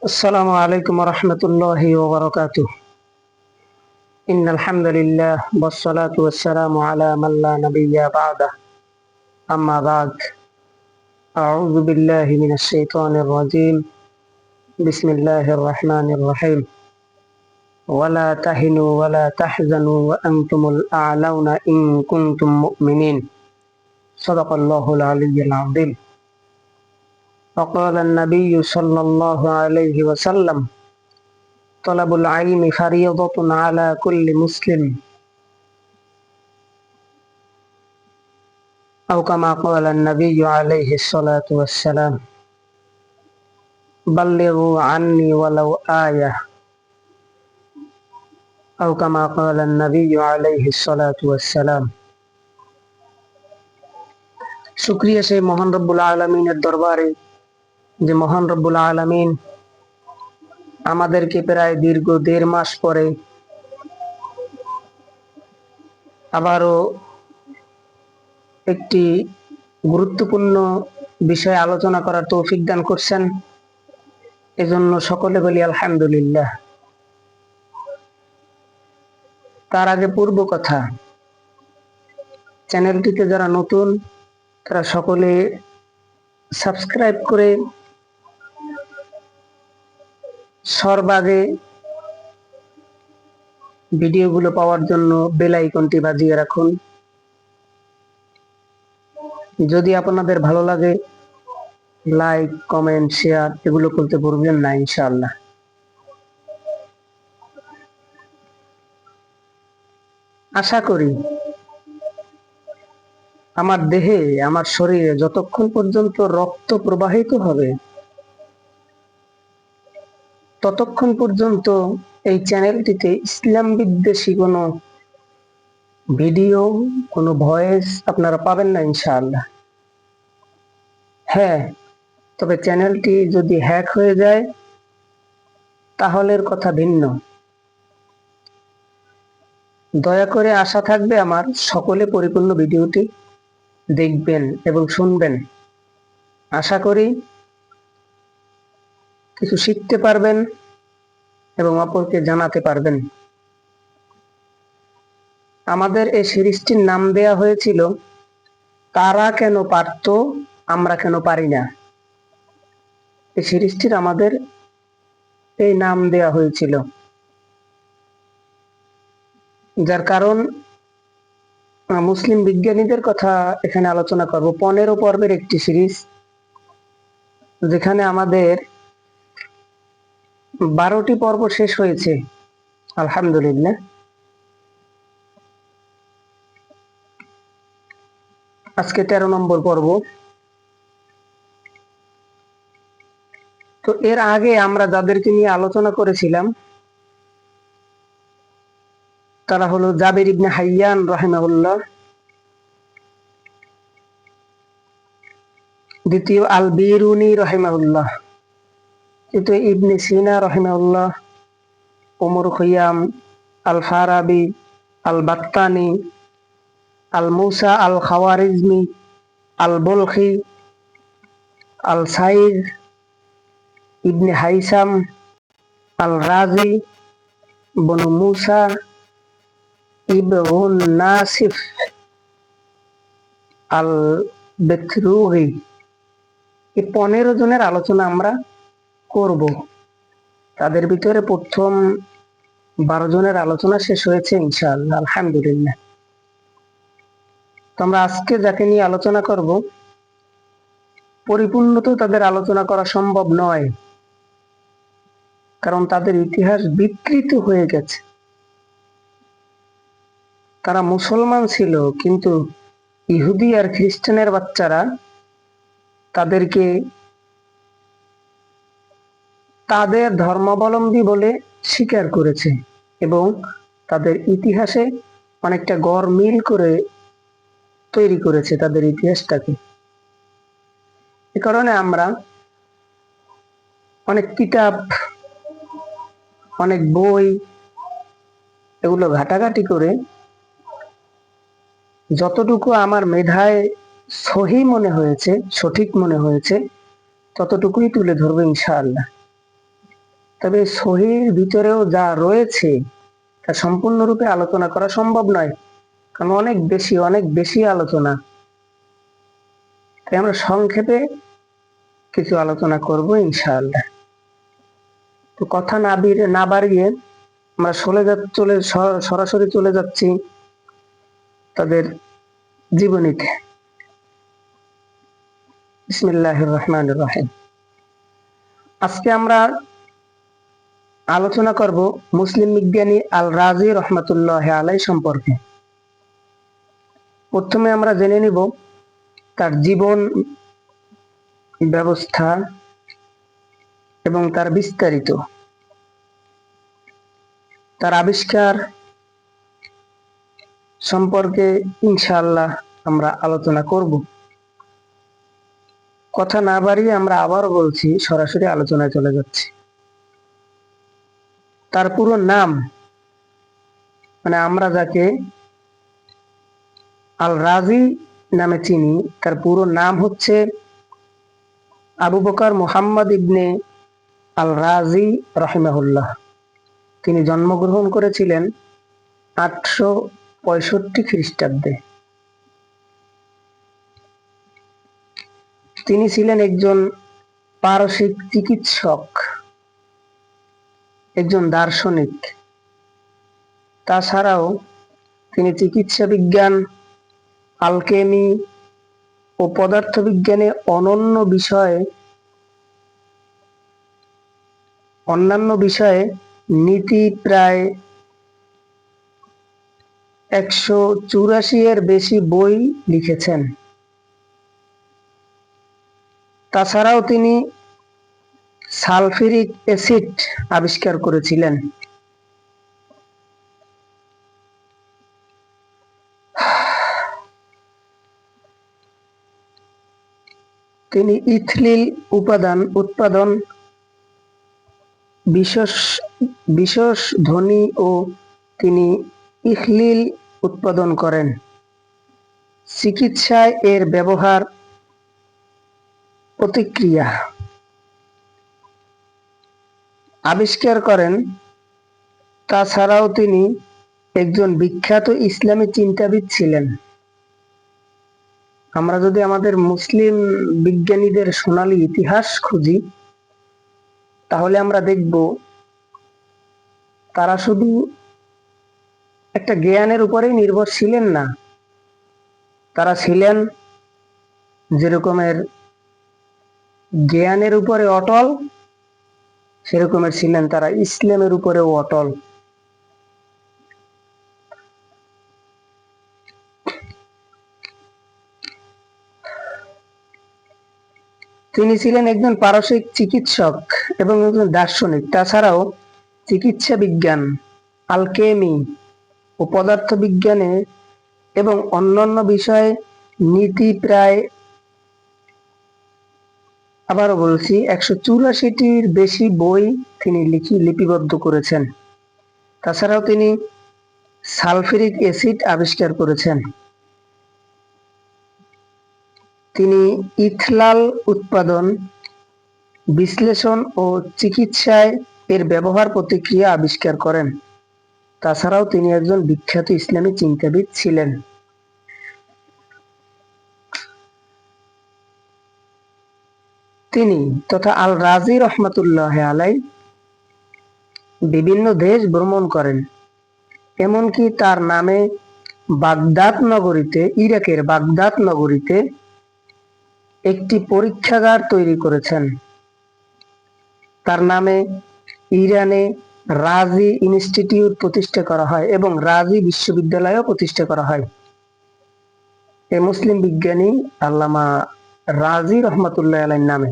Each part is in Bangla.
السلام عليكم ورحمة الله وبركاته. إن الحمد لله والصلاة والسلام على من لا نبي بعده. أما بعد، أعوذ بالله من الشيطان الرجيم. بسم الله الرحمن الرحيم. ولا تهنوا ولا تحزنوا وأنتم الأعلون إن كنتم مؤمنين. صدق الله العلي العظيم. وقال النبي صلى الله عليه وسلم: طلب العلم فريضة على كل مسلم، أو كما قال النبي عليه الصلاة والسلام: بلغوا عني ولو آية، أو كما قال النبي عليه الصلاة والسلام। শুকরিয়া সেই মহান রব্বুল আলামিনের দরবারে যে মহান রব্বুল আলামিন আমাদেরকে প্রায় দীর্ঘ 1.5 মাস পরে আবারও একটি গুরুত্বপূর্ণ বিষয়ে আলোচনা করার তৌফিক দান করছেন। এজন্য সকলে বলি আলহামদুলিল্লাহ। তার আগে পূর্ব কথা, চ্যানেলটিতে যারা নতুন তারা সকলে সাবস্ক্রাইব করে সর্বাগে ভিডিওগুলো পাওয়ার জন্য বেল আইকনটি বাজিয়ে রাখুন। যদি আপনাদের ভালো লাগে, লাইক, কমেন্ট, শেয়ার এগুলো করতে ভুলবেন না ইনশাআল্লাহ। আশা করি আমার দেহে, আমার শরীরে যতক্ষণ পর্যন্ত রক্ত প্রবাহিত হবে ততক্ষণ পর্যন্ত এই চ্যানেলটিতে ইসলাম বিদ্বেষী কোনো ভিডিও, কোনো ভয়েস আপনারা পাবেন না ইনশাআল্লাহ। হ্যাঁ, তবে চ্যানেলটি যদি হ্যাক হয়ে যায় তাহলে এর কথা ভিন্ন। দয়া করে আশা থাকবে আমার সকলে পরিপূর্ণ ভিডিওটি দেখবেন এবং শুনবেন। আশা করি কিছু শিখতে পারবেন এবং অপরকে জানাতে পারবেন। আমাদের এই সিরিজটির নাম দেয়া হয়েছিল তারা কেন পারত, আমরা কেন পারি না। এই সিরিজটির আমাদের এই নাম দেয়া হয়েছিল, যার কারণ মুসলিম বিজ্ঞানীদের কথা এখানে আলোচনা করব। 15 পর্বের একটি সিরিজ, যেখানে আমাদের 12টি পর্ব শেষ হয়েছে আলহামদুলিল্লাহ। আজকে 13 নম্বর পর্ব। তো এর আগে আমরা যাদেরকে নিয়ে আলোচনা করেছিলাম তারা হলো জাবির ইবনে হাইয়ান রাহিমাহুল্লাহ, দ্বিতীয় আল বিরুনি রাহিমাহুল্লাহ, তৃতীয় ইবনে সিনা রাহিমাহুল্লাহ, ওমর খৈয়াম, আল ফারাবি, আল বাত্তানি, আল মুসা আল খাওয়ারিজমি, আল বলখি, আল সাইদ ইবনে হাইসাম, আল রাজি, বনু মুসা, ইবন নাসিফ, আল বেথরুগি। এই 15 জনের আলোচনা আমরা করব। তাদের ভিতরে প্রথম 12 জনের আলোচনা শেষ হয়েছে ইনশাআল্লাহ আলহামদুলিল্লাহ। তো আমরা আজকে যাকে নিয়ে আলোচনা করব, পরিপূর্ণ তো তাদের আলোচনা করা সম্ভব নয়, কারণ তাদের ইতিহাস বিকৃত হয়ে গেছে। তারা মুসলমান ছিল, কিন্তু ইহুদি আর খ্রিস্টানের বাচ্চারা তাদেরকে তাদের ধর্মাবলম্বী বলে স্বীকার করেছে এবং তাদের ইতিহাসে অনেকটা গড়মিল করে তৈরি করেছে তাদের ইতিহাসটাকে। এ কারণে আমরা অনেক কিতাব, অনেক বই এগুলো ঘাটাঘাটি করে যতটুকু আমার মেধায় সহি মনে হয়েছে, সঠিক মনে হয়েছে, ততটুকুই তুলে ধরবো ইনশাআল্লাহ। তবে সহির ভিতরেও যা রয়েছে তা সম্পূর্ণরূপে আলোচনা করা সম্ভব নয়, কারণ অনেক বেশি আলোচনা। তাই আমরা সংক্ষেপে কিছু আলোচনা করব ইনশাআল্লাহ। তো কথা না বাড়িয়ে আমরা সরাসরি চলে যাচ্ছি তাদের জীবনীতে। বিসমিল্লাহির রহমানির রহিম। আজকে আমরা আলোচনা করব মুসলিম বিজ্ঞানী আল রাজি রহমাতুল্লাহ আলাই সম্পর্কে। প্রথমে আমরা জেনে নিব তার জীবন ব্যবস্থা এবং তার বিস্তারিত, তার আবিষ্কার সম্পর্কে ইনশাআল্লাহ আমরা আলোচনা করব। কথা না বাড়িয়ে আমরা আবারও বলছি, সরাসরি আলোচনায় চলে যাচ্ছি। তার পুরো নাম, মানে আমরা যাকে আল রাজি নামে চিনি, তার পুরো নাম হচ্ছে আবু বকর মুহাম্মদ ইবনে আল রাজি রাহিমাহুল্লাহ। তিনি জন্মগ্রহণ করেছিলেন 865 খ্রিস্টাব্দে। তিনি ছিলেন একজন পারসিক চিকিৎসক, একজন দার্শনিক। তাছাড়াও তিনি চিকিৎসা বিজ্ঞান, আলকেমি ও পদার্থবিজ্ঞানে অন্যান্য বিষয়ে নীতি প্রায় 184 এর বেশি বই লিখেছেন। তাছাড়াও তিনি সালফিউরিক অ্যাসিড আবিষ্কার করেছিলেন। তিনি ইথিলিন উৎপাদন, বিশেষ ধ্বনি ও তিনি ইথিলিন উৎপাদন করেন। চিকিৎসায় এর ব্যবহার, প্রতিক্রিয়া আবিষ্কার করেন। তাছাড়াও তিনি একজন বিখ্যাত ইসলামী চিন্তাবিদ ছিলেন। আমরা যদি আমাদের মুসলিম বিজ্ঞানীদের সোনালী ইতিহাস খুঁজি, তাহলে আমরা দেখব তারা শুধু একটা জ্ঞানের উপরেই নির্ভর ছিলেন না, তারা ছিলেন যেরকমের জ্ঞানের উপরে অটল, সেরকমের ছিলেন তারা ইসলামের উপরেও অটল। তিনি ছিলেন একজন পারসিক চিকিৎসক এবং একজন দার্শনিক। তাছাড়াও চিকিৎসা বিজ্ঞান, আলকেমি ও পদার্থবিজ্ঞানে এবং অন্যান্য বিষয়ে নীতি প্রায়, আবারও বলছি, 184টির বেশি বই তিনি লিপিবদ্ধ করেছেন। তাছাড়াও তিনি সালফিউরিক অ্যাসিড আবিষ্কার করেছেন। তিনি ইথিলিন উৎপাদন, বিশ্লেষণ ও চিকিৎসায় এর ব্যবহার, প্রতিক্রিয়া আবিষ্কার করেন। তাছাড়াও তিনি একজন বিখ্যাত ইসলামী চিন্তাবিদ ছিলেন। তিনি তথা আল রাজি রহমাতুল্লাহ আলাই বিভিন্ন দেশ ভ্রমণ করেন। এমনকি তার নামে ইরাকের বাগদাদ নগরীতে একটি পরীক্ষাগার তৈরি করেছেন। তার নামে ইরানে রাজি ইনস্টিটিউট প্রতিষ্ঠা করা হয় এবং রাজি বিশ্ববিদ্যালয়ও প্রতিষ্ঠা করা হয়। এই মুসলিম বিজ্ঞানী আল্লামা রাজি রহমাতুল্লাহ আলাইহির নামে।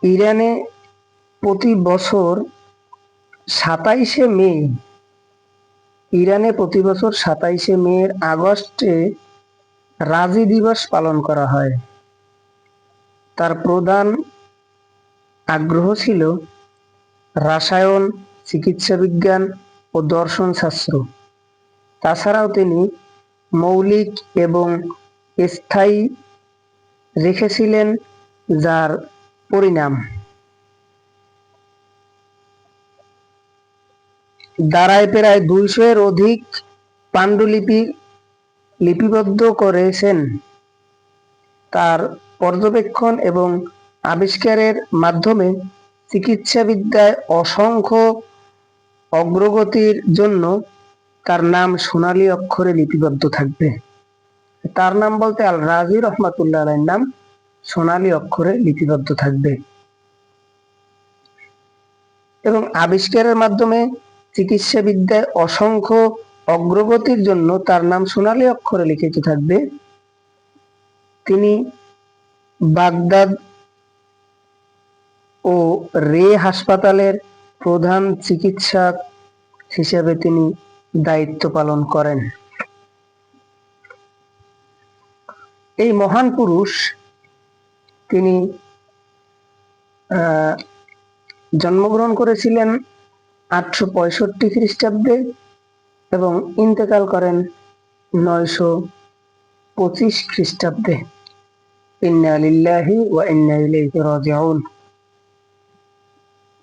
ইরানে প্রতি বছর 27শে মে আগস্টে রাজি দিবস পালন করা হয়। তার প্রধান আগ্রহ ছিল রসায়ন, চিকিৎসা বিজ্ঞান ও দর্শন শাস্ত্র। তাছাড়াও তিনি মৌলিক এবং স্থায়ী রেখেছিলেন যার পরিণাম দাঁড়ায় প্রায় 200-এর অধিক পাণ্ডুলিপি লিপিবদ্ধ করেছেন। তার পর্যবেক্ষণ এবং আবিষ্কারের মাধ্যমে চিকিৎসাবিদ্যায় অসংখ্য অগ্রগতির জন্য তার নাম সোনালী অক্ষরে লিপিবদ্ধ থাকবে। তার নাম বলতে আল রাজি রহমাতুল্লাহ আলাইহির নাম সোনালী অক্ষরে লিপিবদ্ধ থাকবে। এবং আবিষ্কারের মাধ্যমে চিকিৎসাবিদ্যায় অসংখ্য অগ্রগতির জন্য তার নাম সোনালী অক্ষরে লিখিত থাকবে। তিনি বাগদাদ ও রে হাসপাতালের প্রধান চিকিৎসক হিসেবে তিনি দায়িত্ব পালন করেন। এই মহান পুরুষ তিনি জন্মগ্রহণ করেছিলেন 865 খ্রিস্টাব্দে এবং ইন্তেকাল করেন 925 খ্রিস্টাব্দে। ইন্না লিল্লাহি ওয়া ইন্না ইলাইহি রাজিউন।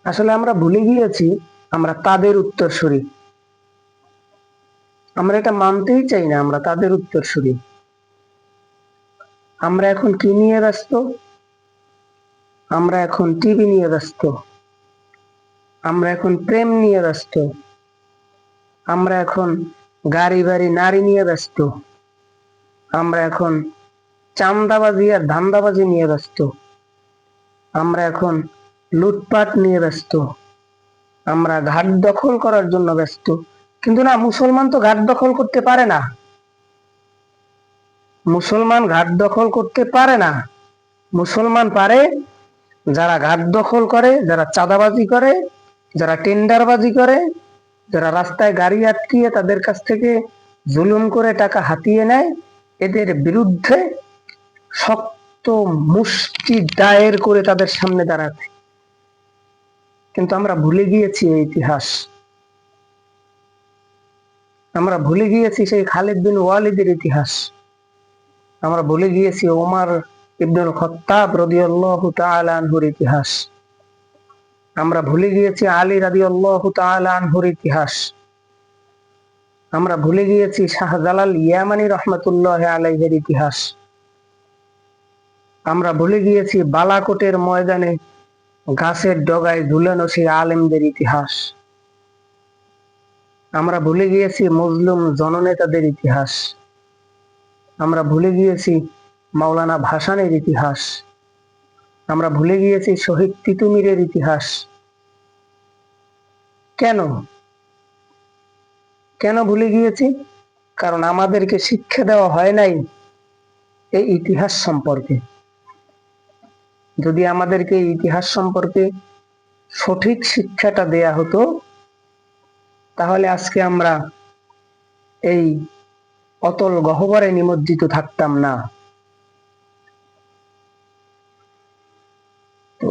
আসলে আমরা ভুলে গিয়েছি আমরা তাদের উত্তরসূরি। আমরা এটা মানতেই চাই না, আমরা তাদের উত্তরসূরি। আমরা এখন কি নিয়ে ব্যস্ত? আমরা এখন টিভি নিয়ে ব্যস্ত, আমরা এখন প্রেম নিয়ে ব্যস্ত, আমরা এখন গাড়ি বাড়ি নারী নিয়ে ব্যস্ত, আমরা এখন চাঁদাবাজি আর ধান্দাবাজি নিয়ে ব্যস্ত, আমরা এখন লুটপাট নিয়ে ব্যস্ত, আমরা ঘাট দখল করার জন্য ব্যস্ত। কিন্তু না, মুসলমান তো ঘাট দখল করতে পারে না। মুসলমান ঘাট দখল করতে পারে না। মুসলমান পারে যারা ঘাট দখল করে, যারা চাঁদাবাজি করে, যারা টেন্ডারবাজি করে, যারা রাস্তায় গাড়ি আটকিয়ে তাদের কাছ থেকে জুলুম করে টাকা হাতিয়ে নেয়, এদের বিরুদ্ধে শক্ত মুষ্টি দায়ের করে তাদের সামনে দাঁড়াতে। কিন্তু আমরা ভুলে গিয়েছি এই ইতিহাস। আমরা ভুলে গিয়েছি সেই খালিদ বিন ওয়ালিদের ইতিহাস। আমরা ভুলে গিয়েছি ওমর ইবনুল খাত্তাব রাদিয়াল্লাহু তাআলা আনহুর ইতিহাস। আমরা ভুলে গিয়েছি আলী রাদিয়াল্লাহু তাআলা আনহুর ইতিহাস। আমরা ভুলে গিয়েছি শাহজালাল ইয়ামানি রহমাতুল্লাহি আলাইহির ইতিহাস। আমরা ভুলে গিয়েছি বালাকোটের ময়দানে গাছের ডগায় ঝুলানো সেই আলেমদের ইতিহাস। আমরা ভুলে গিয়েছি মজলুম জননেতাদের ইতিহাস। আমরা ভুলে গিয়েছি মাওলানা ভাসানের ইতিহাস। আমরা ভুলে গিয়েছি শহীদ তিতুমীরের ইতিহাস। কেন কেন ভুলে গিয়েছি? কারণ আমাদেরকে শিক্ষা দেওয়া হয় নাই এই ইতিহাস সম্পর্কে। যদি আমাদেরকে এই ইতিহাস সম্পর্কে সঠিক শিক্ষাটা দেয়া হতো, তাহলে আজকে আমরা এই অতল গহ্বরে নিমজ্জিত থাকতাম না। তো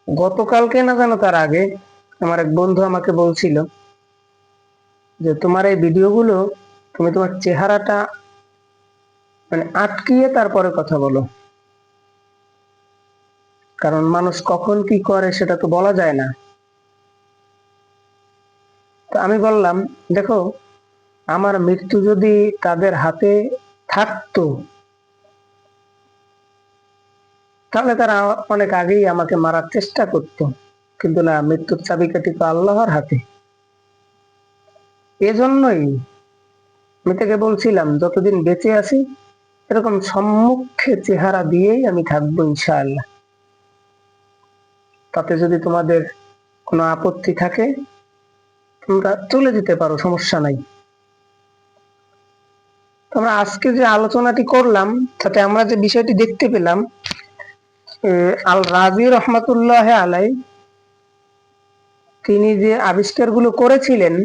গতকালকে না জানো তার আগে আমার এক বন্ধু আমাকে বলছিল যে তোমার এই ভিডিওগুলো, তুমি তোমার চেহারাটা মানে আটকিয়ে তারপরে কথা বলো, কারণ মানুষ কখন কি করে সেটা তো বলা যায় না। তো আমি বললাম, দেখো, আমার মৃত্যু যদি তাদের হাতে থাকতো তাহলে তারা অনেক আগেই আমাকে মারার চেষ্টা করত, কিন্তু না, মৃত্যুর চাবিকাঠি তো আল্লাহর হাতে। এজন্যই আমি তাকে বলছিলাম, যতদিন বেঁচে আছি এরকম সম্মুখে চেহারা দিয়েই আমি থাকবো ইনশাআল্লাহ। তাতে যদি তোমাদের কোনো আপত্তি থাকে তোমরা চলে যেতে পারো, সমস্যা নাই। আমরা আজকে যে আলোচনাটি করলাম তাতে আমরা যে বিষয়টি দেখতে পেলাম, আল রাজি রহমাতুল্লাহ আলাই তিনি যে আবিষ্কারগুলো করেছিলেন,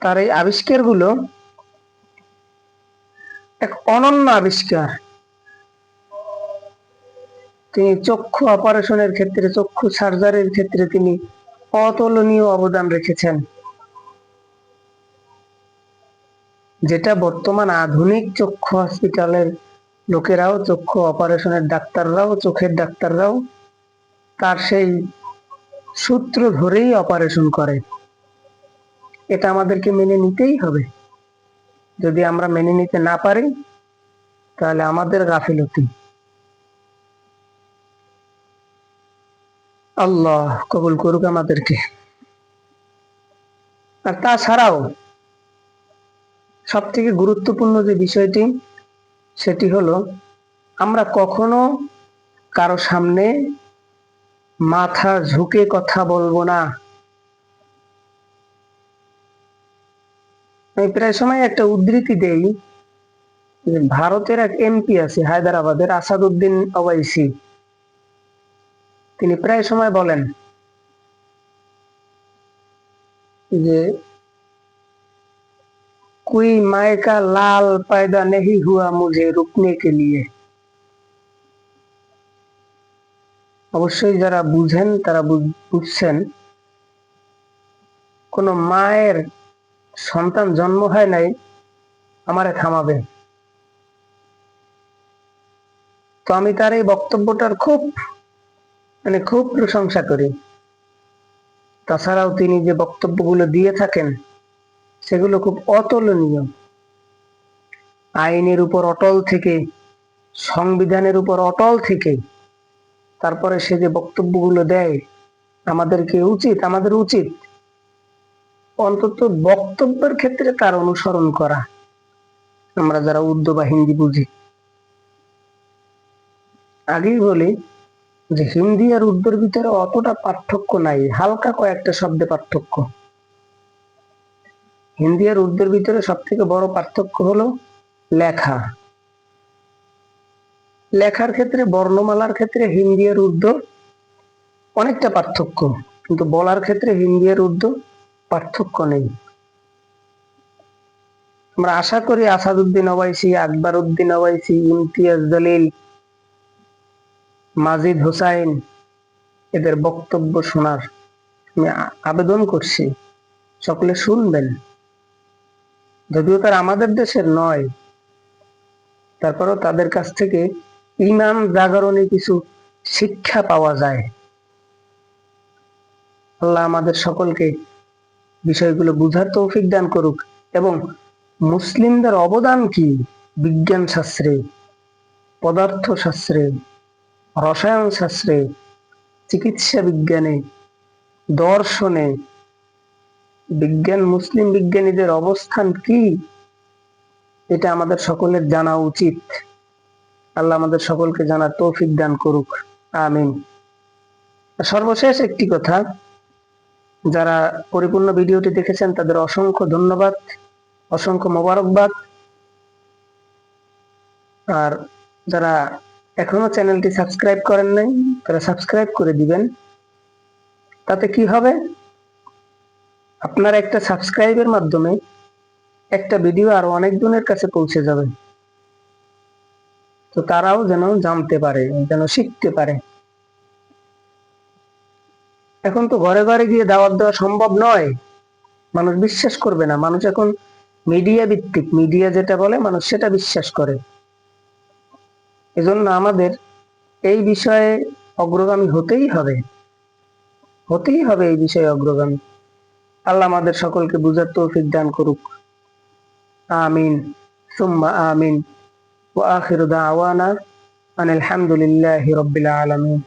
তার এই আবিষ্কারগুলো এক অনন্য আবিষ্কার। তিনি চক্ষু অপারেশনের ক্ষেত্রে, চক্ষু সার্জারির ক্ষেত্রে তিনি অতুলনীয় অবদান রেখেছেন, যেটা বর্তমান আধুনিক চক্ষু হসপিটালের লোকেরাও, চক্ষু অপারেশনের ডাক্তাররাও, চোখের ডাক্তাররাও তার সেই সূত্র ধরেই অপারেশন করে। এটা আমাদেরকে মেনে নিতেই হবে। যদি আমরা মেনে নিতে না পারি তাহলে আমাদের গাফিলতি। আল্লাহ কবুল করুক আমাদেরকে। আর তাছাড়াও সব থেকে গুরুত্বপূর্ণ যে বিষয়টি, সেটি হলো আমরা কখনো কারো সামনে মাথা ঝুঁকে কথা বলবো না। আমি প্রায় সময় একটা উদ্ধৃতি দেই যে ভারতের এক এমপি আছে হায়দ্রাবাদের, আসাদুদ্দিন ওয়াইসি। তিনি প্রায় সময় বলেন যে कोई मायका लाल पैदा नहीं हुआ मुझे रुकने के लिए। অবশ্যই যারা বুঝেন তারা বুঝছেন, কোন মায়ের সন্তান জন্ম হয় নাই আমারে থামাবে। তো আমি তার এই বক্তব্যটার খুব প্রশংসা করি। তাছাড়াও তিনি যে বক্তব্যগুলো দিয়ে থাকেন সেগুলো খুব অতুলনীয়। আইনের উপর অটল থেকে, সংবিধানের উপর অটল থেকে তারপরে সে যে বক্তব্যগুলো দেয়, আমাদের উচিত অন্তত বক্তব্যের ক্ষেত্রে তার অনুসরণ করা। আমরা যারা উর্দু বা হিন্দি বুঝি, আগেই বলি যে হিন্দি আর উর্দুর ভিতরে অতটা পার্থক্য নাই, হালকা কয়েকটা শব্দে পার্থক্য। হিন্দি আর উর্দুর ভিতরে সব থেকে বড় পার্থক্য হলো লেখা। লেখার ক্ষেত্রে, বর্ণমালার ক্ষেত্রে হিন্দি আর উর্দু অনেকটা পার্থক্য, কিন্তু বলার ক্ষেত্রে হিন্দি আর উর্দু পার্থক্য নেই। আমরা আশা করি আসাদুদ্দিন ওয়াইসি, আকবর উদ্দিন ওয়াইসি, ইমতিয়াজ জলিল, মাজিদ হোসাইন, এদের বক্তব্য শোনার আমি আবেদন করছি, সকলে শুনবেন। যদিও তারা আমাদের দেশের নয়, তারপরেও তাদের কাছ থেকে ইমান জাগরণে কিছু শিক্ষা পাওয়া যায়। আল্লাহ আমাদের সকলকে বিষয়গুলো বুঝার তৌফিক দান করুক, এবং মুসলিমদের অবদান কি বিজ্ঞান শাস্ত্রে, পদার্থ শাস্ত্রে, রসায়ন শাস্ত্রে, চিকিৎসা বিজ্ঞানে, দর্শনে, মুসলিম বিজ্ঞানীদের অবস্থান কি, এটা আমাদের সকলের জানা উচিত। আল্লাহ আমাদের সকলকে জানার তৌফিক দান করুক, আমিন। সর্বশেষ একটি কথা, যারা পরিপূর্ণ ভিডিওটি দেখেছেন তাদের অসংখ্য ধন্যবাদ, অসংখ্য মোবারকবাদ। আর যারা এখনো চ্যানেলটি সাবস্ক্রাইব করেন নাই তারা সাবস্ক্রাইব করে দিবেন। তাতে কি হবে, আপনার একটা সাবস্ক্রাইবের মাধ্যমে একটা ভিডিও আরো অনেক জনের কাছে পৌঁছে যাবে, তো তারাও যেন জানতে পারে, যেন শিখতে পারে। এখন তো ঘরে ঘরে গিয়ে দাওয়াত দেওয়া সম্ভব নয়, মানুষ বিশ্বাস করবে না। মানুষ এখন মিডিয়া ভিত্তিক, মিডিয়া যেটা বলে মানুষ সেটা বিশ্বাস করে। এজন্য আমাদের এই বিষয়ে অগ্রগামী হতেই হবে, এই বিষয়ে অগ্রগামী। আল্লাহ আমাদের সকলকে বুঝার তৌফিক দান করুক, আমিন সুম্মা আমিন। ওয়া আখিরু দাওয়ানা আনিল হামদুলিল্লাহি রাব্বিল আলামিন।